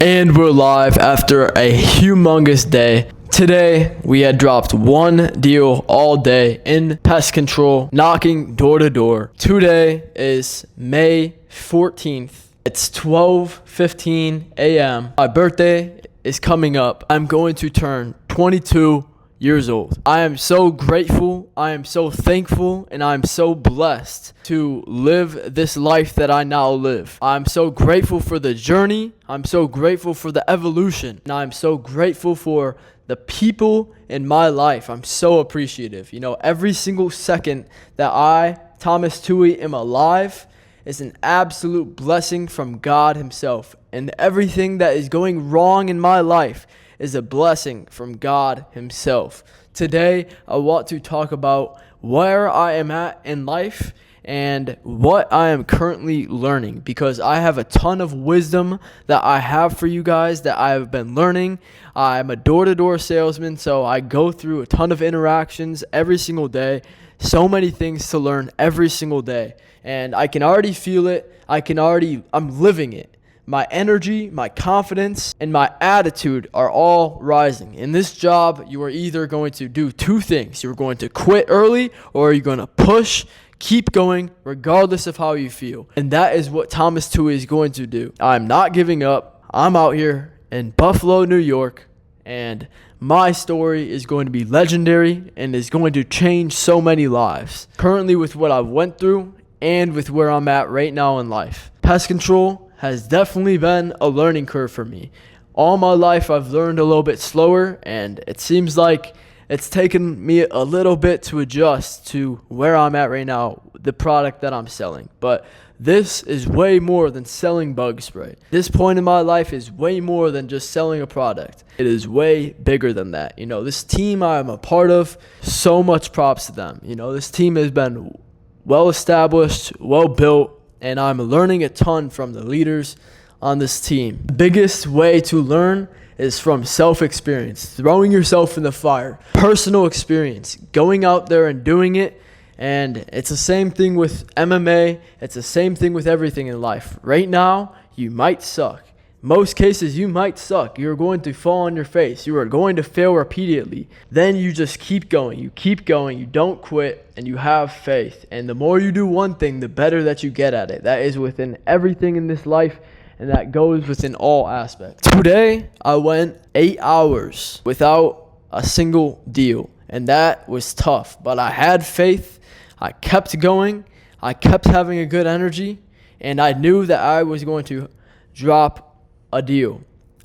And we're live after a humongous day. Today, we had dropped one deal all day in pest control, knocking door to door. Today is May 14th. It's 12:15 a.m. My birthday is coming up. I'm going to turn 22 years old. I am so grateful, I am so thankful, and I'm so blessed to live this life that I now live. I'm so grateful for the journey, I'm so grateful for the evolution, and I'm so grateful for the people in my life. I'm so appreciative. Every single second that I, Thomas Tui, am alive is an absolute blessing from God himself. And everything that is going wrong in my life is a blessing from God himself. Today, I want to talk about where I am at in life and what I am currently learning, because I have a ton of wisdom that I have for you guys that I have been learning. I'm a door-to-door salesman, so I go through a ton of interactions every single day. So many things to learn every single day, and I can already feel it. I'm living it. My energy, my confidence, and my attitude are all rising. In this job, you are either going to do two things. You're going to quit early, or you're going to push, keep going, regardless of how you feel. And that is what Thomas Tui is going to do. I'm not giving up. I'm out here in Buffalo, New York, and my story is going to be legendary and is going to change so many lives. Currently, with what I've went through and with where I'm at right now in life. Pest control has definitely been a learning curve for me. All my life, I've learned a little bit slower, and it seems like it's taken me a little bit to adjust to where I'm at right now, the product that I'm selling. But this is way more than selling bug spray. This point in my life is way more than just selling a product. It is way bigger than that. This team I'm a part of, so much props to them. This team has been well established, well built, and I'm learning a ton from the leaders on this team. The biggest way to learn is from self-experience, throwing yourself in the fire, personal experience, going out there and doing it. And it's the same thing with MMA. It's the same thing with everything in life. Right now, you might suck. Most cases, you might suck. You're going to fall on your face. You are going to fail repeatedly. Then you just keep going. You keep going. You don't quit, and you have faith. And the more you do one thing, the better that you get at it. That is within everything in this life, and that goes within all aspects. Today, I went 8 hours without a single deal, and that was tough. But I had faith. I kept going. I kept having a good energy, and I knew that I was going to drop a deal.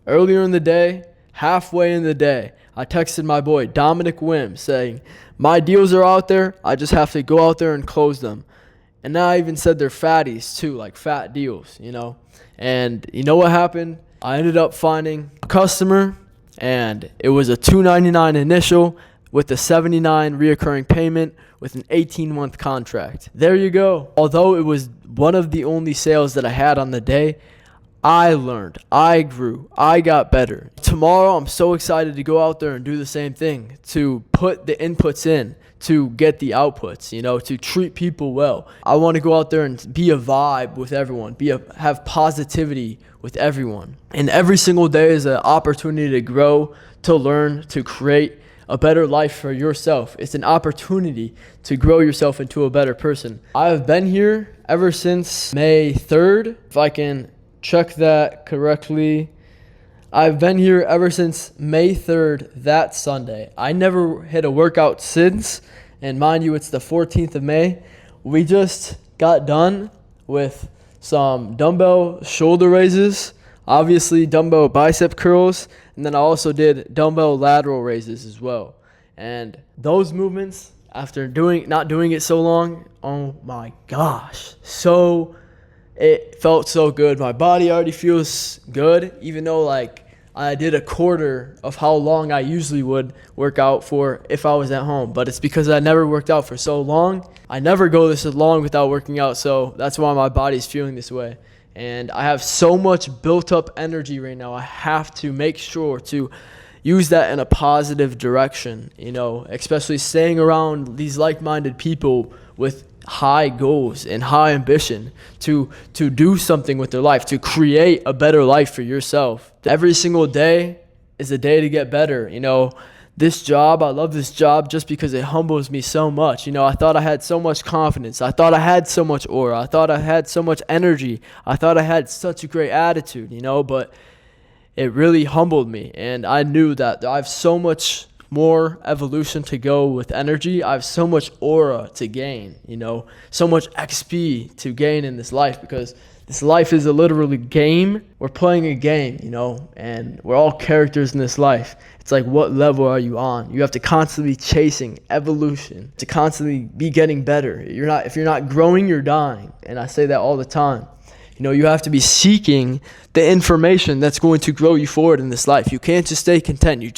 Earlier in the day, halfway in the day, I texted my boy Dominic Wim saying, my deals are out there, I just have to go out there and close them. And then I even said they're fatties too, like fat deals, And you know what happened? I ended up finding a customer, and it was a $299 initial with a $79 reoccurring payment with an 18-month contract. There you go. Although it was one of the only sales that I had on the day, I learned, I grew, I got better. Tomorrow, I'm so excited to go out there and do the same thing, to put the inputs in, to get the outputs, to treat people well. I want to go out there and be a vibe with everyone, have positivity with everyone. And every single day is an opportunity to grow, to learn, to create a better life for yourself. It's an opportunity to grow yourself into a better person. I have been here ever since May 3rd, if I can check that correctly. I've been here ever since May 3rd, that Sunday. I never hit a workout since, and mind you, it's the 14th of May. We just got done with some dumbbell shoulder raises, obviously dumbbell bicep curls, and then I also did dumbbell lateral raises as well. And those movements, after not doing it so long, oh my gosh, it felt so good. My body already feels good, even though I did a quarter of how long I usually would work out for if I was at home. But it's because I never worked out for so long. I never go this long without working out, so that's why my body's feeling this way. And I have so much built up energy right now. I have to make sure to use that in a positive direction, especially staying around these like-minded people with high goals and high ambition to do something with their life, to create a better life for yourself. Every single day is a day to get better. This job, I love this job just because it humbles me so much. I thought I had so much confidence. I thought I had so much aura. I thought I had so much energy. I thought I had such a great attitude, but it really humbled me. And I knew that I have so much more evolution to go with energy. I have so much aura to gain, so much XP to gain in this life, because this life is a literally game. We're playing a game, and we're all characters in this life. It's like, what level are you on? You have to constantly chasing evolution, to constantly be getting better. If you're not growing, you're dying. And I say that all the time. You have to be seeking the information that's going to grow you forward in this life. You can't just stay content. You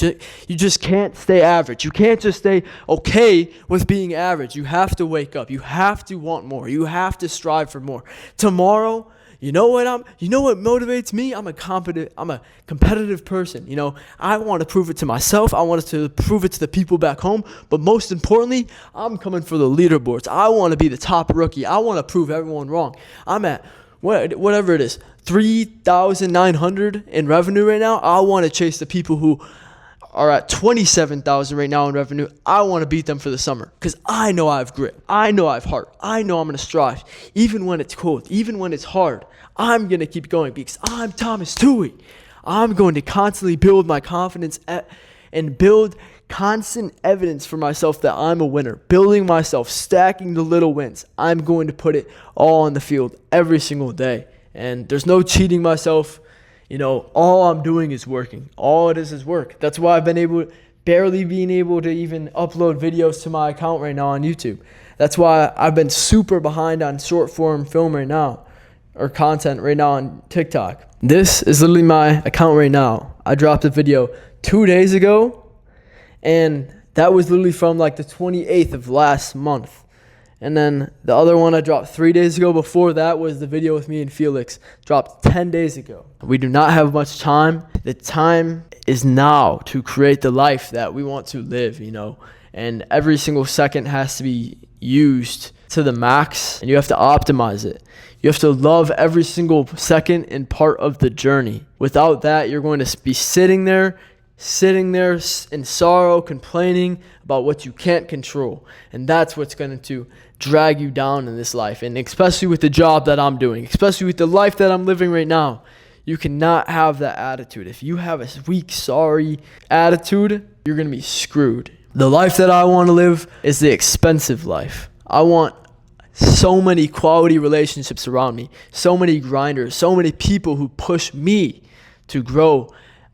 just can't stay average. You can't just stay okay with being average. You have to wake up. You have to want more. You have to strive for more. Tomorrow, you know what motivates me? I'm a competitive person. I want to prove it to myself. I want to prove it to the people back home. But most importantly, I'm coming for the leaderboards. I want to be the top rookie. I want to prove everyone wrong. I'm at whatever it is, 3,900 in revenue right now. I want to chase the people who are at 27,000 right now in revenue. I want to beat them for the summer, because I know I have grit. I know I have heart. I know I'm going to strive. Even when it's cold, even when it's hard, I'm going to keep going, because I'm Thomas Toohey. I'm going to constantly build my confidence and build constant evidence for myself that I'm a winner. Building myself, stacking the little wins. I'm going to put it all on the field every single day. And there's no cheating myself. All I'm doing is working. All it is work. That's why I've been barely being able to even upload videos to my account right now on YouTube. That's why I've been super behind on short form film right now, or content right now on TikTok. This is literally my account right now. I dropped a video 2 days ago, and that was literally from like the 28th of last month. And then the other one I dropped 3 days ago. Before that was the video with me and Felix, dropped 10 days ago. We do not have much time. The time is now to create the life that we want to live, and every single second has to be used to the max, and you have to optimize it. You have to love every single second and part of the journey. Without that, you're going to be sitting there in sorrow, complaining about what you can't control. And that's what's going to drag you down in this life. And especially with the job that I'm doing, especially with the life that I'm living right now, you cannot have that attitude. If you have a weak, sorry attitude, you're going to be screwed. The life that I want to live is the expensive life. I want so many quality relationships around me, so many grinders, so many people who push me to grow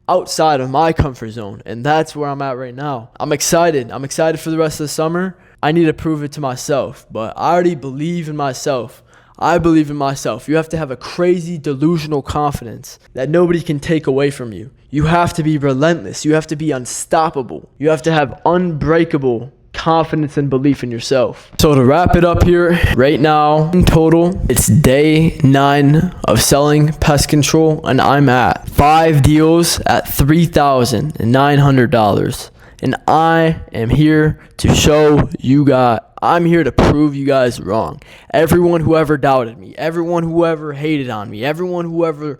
outside of my comfort zone. And that's where I'm at right now. I'm excited for the rest of the summer. I need to prove it to myself, but I already believe in myself. I believe in myself. You have to have a crazy delusional confidence that nobody can take away from you. You have to be relentless. You have to be unstoppable. You have to have unbreakable confidence and belief in yourself. So to wrap it up here, right now in total, it's day 9 of selling pest control, and I'm at 5 deals at $3,900. And I am here to show you guys, I'm here to prove you guys wrong. Everyone who ever doubted me, everyone who ever hated on me, everyone who ever,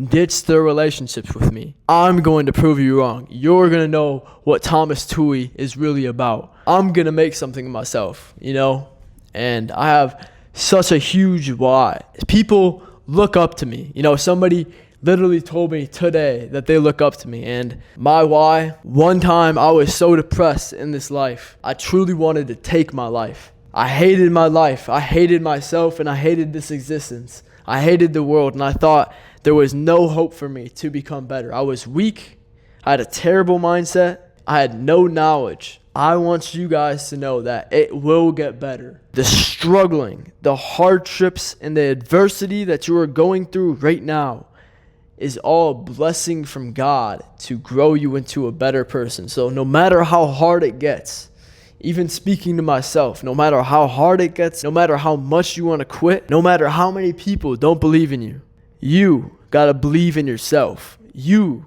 ditched their relationships with me, I'm going to prove you wrong. You're going to know what Thomas Toohey is really about. I'm going to make something of myself, and I have such a huge why. People look up to me. Somebody literally told me today that they look up to me, and my why, one time I was so depressed in this life. I truly wanted to take my life. I hated my life. I hated myself, and I hated this existence. I hated the world, and I thought there was no hope for me to become better. I was weak. I had a terrible mindset. I had no knowledge. I want you guys to know that it will get better. The struggling, the hardships, and the adversity that you are going through right now is all a blessing from God to grow you into a better person. So no matter how hard it gets, even speaking to myself, no matter how hard it gets, no matter how much you want to quit, no matter how many people don't believe in you, you got to believe in yourself. You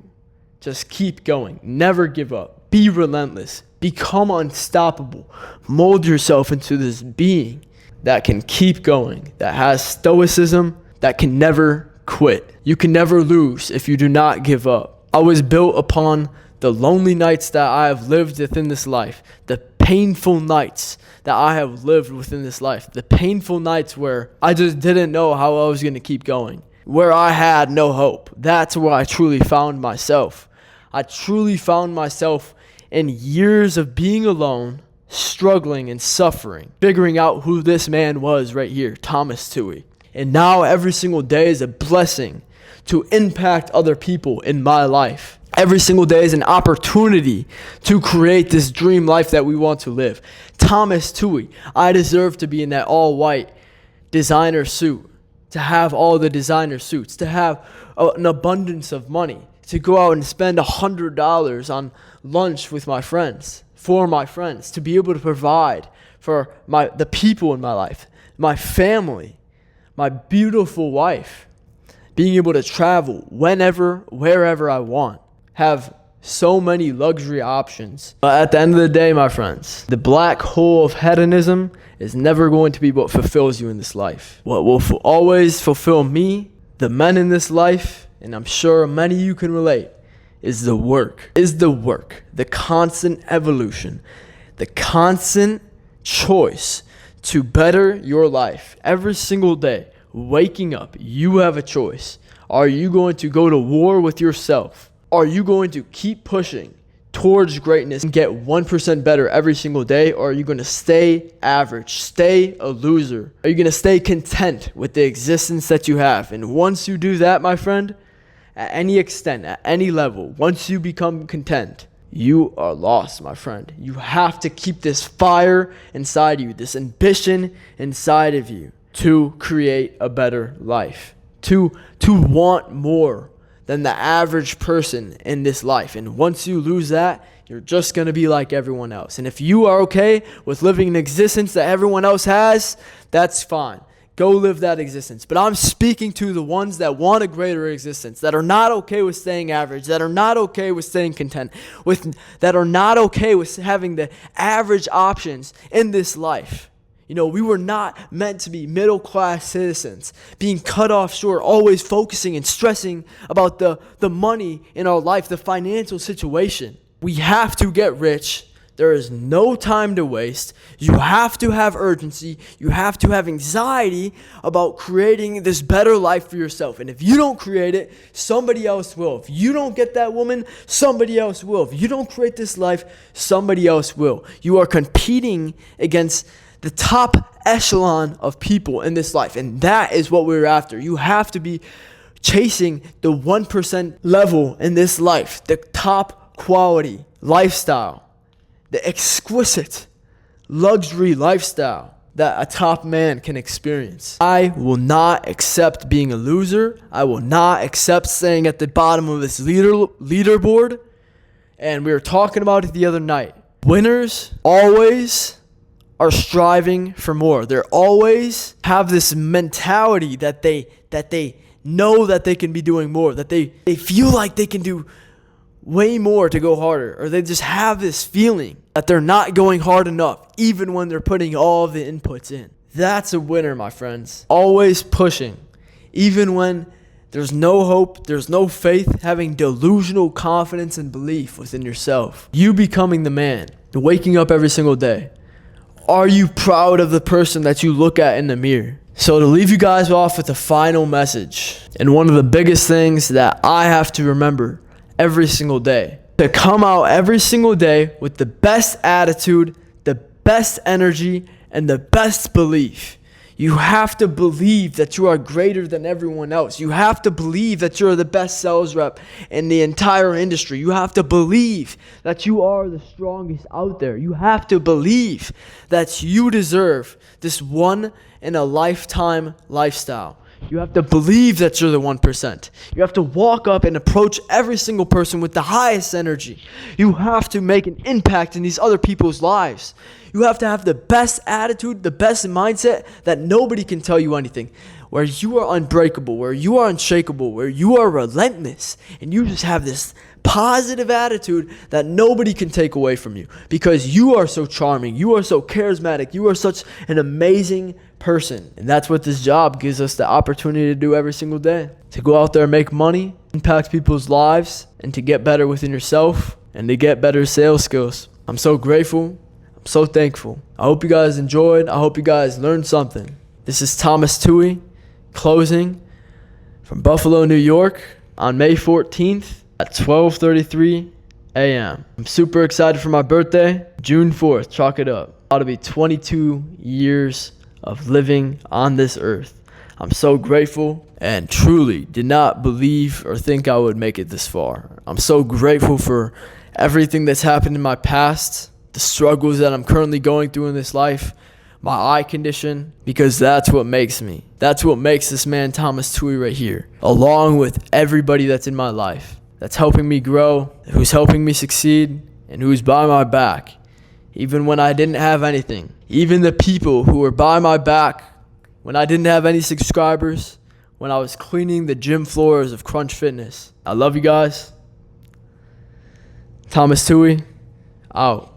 just keep going. Never give up. Be relentless. Become unstoppable. Mold yourself into this being that can keep going, that has stoicism, that can never quit. You can never lose if you do not give up. I was built upon the lonely nights that I have lived within this life, the painful nights that I have lived within this life, the painful nights where I just didn't know how I was going to keep going, where I had no hope. That's where I truly found myself. I truly found myself in years of being alone, struggling and suffering, figuring out who this man was right here, Thomas Toohey. And now every single day is a blessing to impact other people in my life. Every single day is an opportunity to create this dream life that we want to live. Thomas Toohey, I deserve to be in that all-white designer suit, to have all the designer suits, to have an abundance of money, to go out and spend $100 on lunch with my friends, for my friends, to be able to provide for the people in my life, my family, my beautiful wife, being able to travel whenever, wherever I want, have so many luxury options. But at the end of the day, my friends, the black hole of hedonism is never going to be what fulfills you in this life. What will always fulfill me, the men in this life, and I'm sure many of you can relate, is the work, the constant evolution, the constant choice to better your life every single day. Waking up, you have a choice. Are you going to go to war with yourself? Are you going to keep pushing towards greatness and get 1% better every single day? Or are you going to stay average, stay a loser? Are you going to stay content with the existence that you have? And once you do that, my friend, at any extent, at any level, once you become content, you are lost, my friend. You have to keep this fire inside you, this ambition inside of you to create a better life, to want more than the average person in this life. And once you lose that, you're just going to be like everyone else. And if you are okay with living an existence that everyone else has, that's fine. Go live that existence. But I'm speaking to the ones that want a greater existence, that are not okay with staying average, that are not okay with staying content, that are not okay with having the average options in this life. You know, we were not meant to be middle-class citizens, being cut off short, always focusing and stressing about the money in our life, the financial situation. We have to get rich. There is no time to waste. You have to have urgency. You have to have anxiety about creating this better life for yourself. And if you don't create it, somebody else will. If you don't get that woman, somebody else will. If you don't create this life, somebody else will. You are competing against the top echelon of people in this life. And that is what we're after. You have to be chasing the 1% level in this life, the top quality lifestyle, the exquisite luxury lifestyle that a top man can experience. I will not accept being a loser. I will not accept staying at the bottom of this leaderboard. And we were talking about it the other night. Winners always are striving for more. They're always have this mentality that they know that they can be doing more, that they feel like they can do way more to go harder, or they just have this feeling that they're not going hard enough, even when they're putting all the inputs in. That's a winner, my friends. Always pushing, even when there's no hope, there's no faith, having delusional confidence and belief within yourself. You becoming the man, waking up every single day. Are you proud of the person that you look at in the mirror? So to leave you guys off with a final message, and one of the biggest things that I have to remember every single day, to come out every single day with the best attitude, the best energy, and the best belief. You have to believe that you are greater than everyone else. You have to believe that you're the best sales rep in the entire industry. You have to believe that you are the strongest out there. You have to believe that you deserve this one-in-a-lifetime lifestyle. You have to believe that you're the 1%. You have to walk up and approach every single person with the highest energy. You have to make an impact in these other people's lives. You have to have the best attitude, the best mindset that nobody can tell you anything. Where you are unbreakable, where you are unshakable, where you are relentless, and you just have this positive attitude that nobody can take away from you, because you are so charming, you are so charismatic, you are such an amazing person. And that's what this job gives us the opportunity to do every single day. To go out there and make money, impact people's lives, and to get better within yourself, and to get better sales skills. I'm so grateful. I'm so thankful. I hope you guys enjoyed. I hope you guys learned something. This is Thomas Toohey closing from Buffalo, New York on May 14th at 12:33 a.m. I'm super excited for my birthday, June 4th. Chalk it up. About to be 22 years of living on this earth. I'm so grateful and truly did not believe or think I would make it this far. I'm so grateful for everything that's happened in my past, the struggles that I'm currently going through in this life, my eye condition, because that's what makes me. That's what makes this man Thomas Toohey right here, along with everybody that's in my life, that's helping me grow, who's helping me succeed, and who's by my back, even when I didn't have anything. Even the people who were by my back when I didn't have any subscribers, when I was cleaning the gym floors of Crunch Fitness. I love you guys. Thomas Toohey, out.